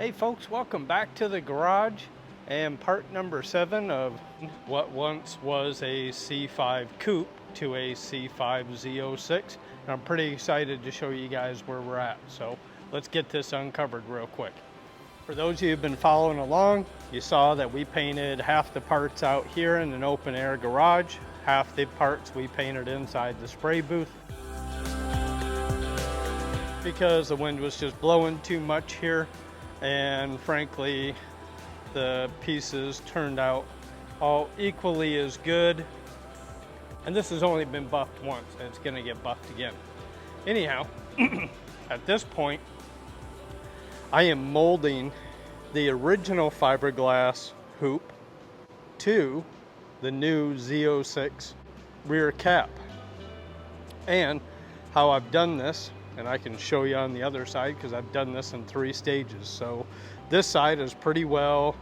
Hey folks, welcome back to the garage and part number 7 of what once was a C5 Coupe to a C5 Z06. And I'm pretty excited to show you guys where we're at. So let's get this uncovered real quick. For those of you who've been following along, you saw that we painted half the parts out here in an open air garage. Half the parts we painted inside the spray booth, because the wind was just blowing too much here. And frankly, the pieces turned out all equally as good. And this has only been buffed once, and it's gonna get buffed again. Anyhow, at this point, I am molding the original fiberglass hoop to the new Z06 rear cap. And how I've done this, and I can show you on the other side because I've done this in 3 stages. So this side is pretty well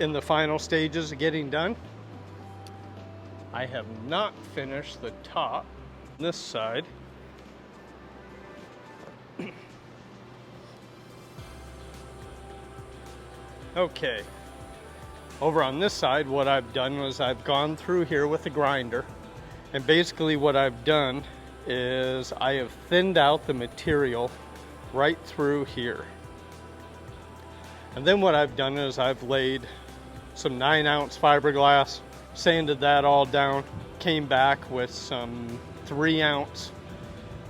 in the final stages of getting done. I have not finished the top this side. Okay, over on this side, what I've done was I've gone through here with a grinder, and basically what I've done is I have thinned out the material right through here. And then what I've done is I've laid some 9-ounce fiberglass, sanded that all down, came back with some 3-ounce,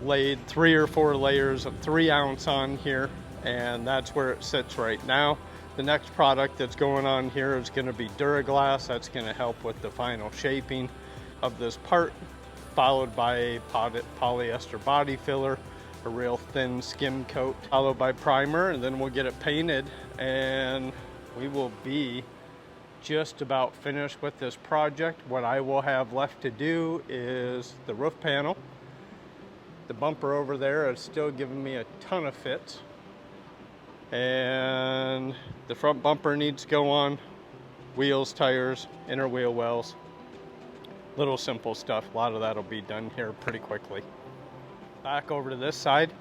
laid 3 or 4 layers of 3-ounce on here, and that's where it sits right now. The next product that's going on here is going to be Duraglass. That's going to help with the final shaping of this part, followed by a polyester body filler, a real thin skim coat, followed by primer, and then we'll get it painted, and we will be just about finished with this project. What I will have left to do is the roof panel. The bumper over there is still giving me a ton of fits, and the front bumper needs to go on, wheels, tires, inner wheel wells. Little simple stuff. A lot of that will be done here pretty quickly. Back over to this side,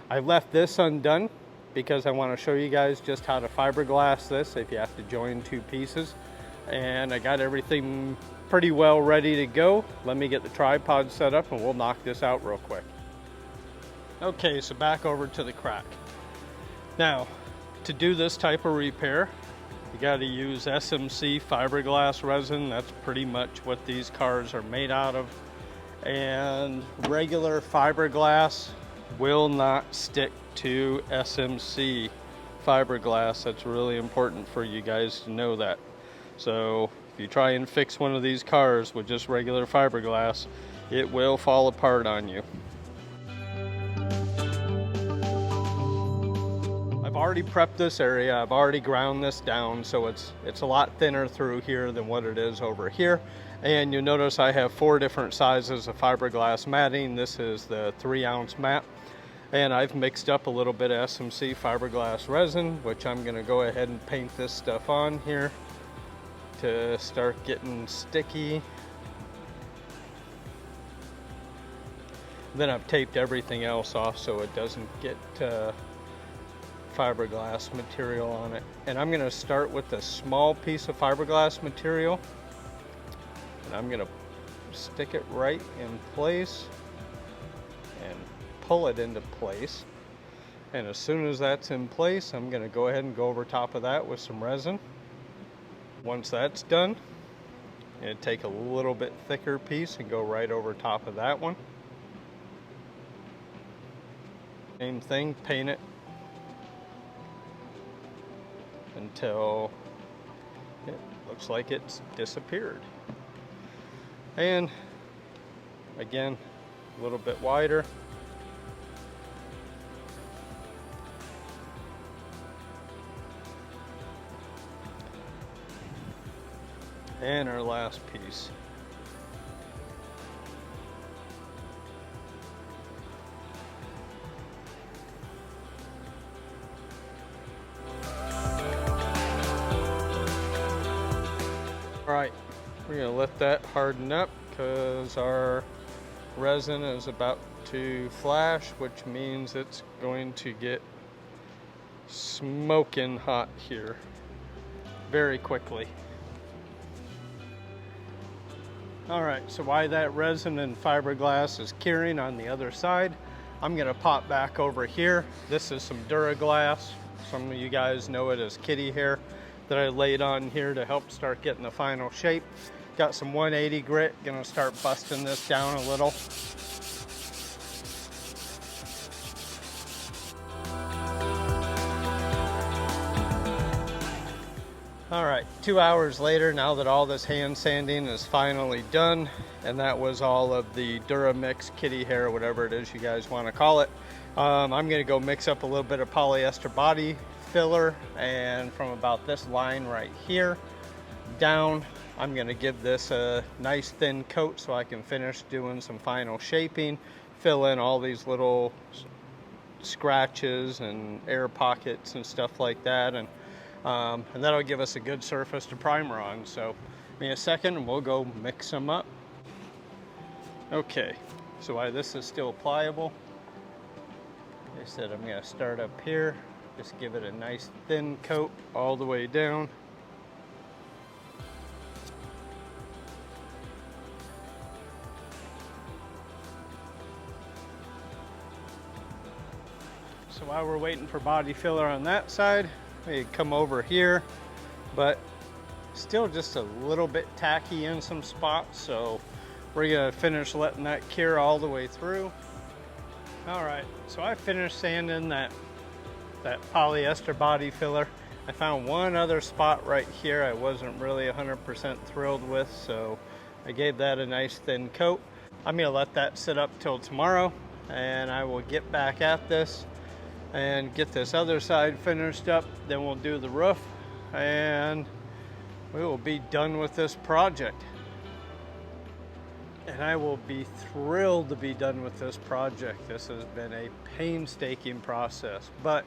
I left this undone because I want to show you guys just how to fiberglass this if you have to join 2 pieces. And I got everything pretty well ready to go. Let me get the tripod set up and we'll knock this out real quick. Okay, so back over to the crack. Now, to do this type of repair, you got to use SMC fiberglass resin. That's pretty much what these cars are made out of. And regular fiberglass will not stick to SMC fiberglass. That's really important for you guys to know that. So if you try and fix one of these cars with just regular fiberglass, it will fall apart on you. I've already prepped this area. I've already ground this down, so it's a lot thinner through here than what it is over here. And you'll notice I have 4 different sizes of fiberglass matting. This is the 3-ounce mat, and I've mixed up a little bit of SMC fiberglass resin, which I'm going to go ahead and paint this stuff on here to start getting sticky. Then I've taped everything else off so it doesn't get fiberglass material on it. And I'm going to start with a small piece of fiberglass material, and I'm going to stick it right in place and pull it into place. And as soon as that's in place, I'm going to go ahead and go over top of that with some resin. Once that's done, I'm going to take a little bit thicker piece and go right over top of that one. Same thing, paint it until it looks like it's disappeared. And again, a little bit wider. And our last piece. All right, we're gonna let that harden up because our resin is about to flash, which means it's going to get smoking hot here very quickly. All right, so while that resin and fiberglass is curing on the other side, I'm gonna pop back over here. This is some Duraglass. Some of you guys know it as kitty hair that I laid on here to help start getting the final shape. Got some 180 grit, gonna start busting this down a little. All right, 2 hours later, now that all this hand sanding is finally done, and that was all of the Duramix kitty hair, whatever it is you guys want to call it, I'm gonna go mix up a little bit of polyester body filler, and from about this line right here down, I'm gonna give this a nice thin coat so I can finish doing some final shaping, fill in all these little scratches and air pockets and stuff like that, and that'll give us a good surface to primer on. So give me a second and we'll go mix them up. Okay, so while this is still pliable, like I said, I'm gonna start up here, just give it a nice thin coat all the way down. So while we're waiting for body filler on that side, we come over here, but still just a little bit tacky in some spots, so we're gonna finish letting that cure all the way through. All right, so I finished sanding that polyester body filler. I found one other spot right here I wasn't really 100% thrilled with, so I gave that a nice thin coat. I'm gonna let that sit up till tomorrow, and I will get back at this and get this other side finished up. Then we'll do the roof and we will be done with this project. And I will be thrilled to be done with this project. This has been a painstaking process, but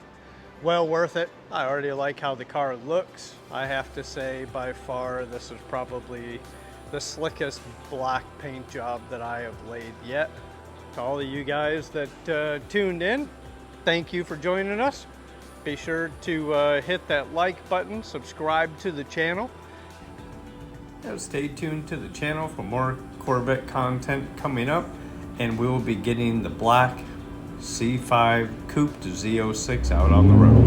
well worth it. I already like how the car looks. I have to say, by far, this is probably the slickest black paint job that I have laid yet. To all of you guys that tuned in, thank you for joining us. Be sure to hit that like button, subscribe to the channel. Now stay tuned to the channel for more Corvette content coming up, and we will be getting the black C5 Coupe to Z06 out on the road.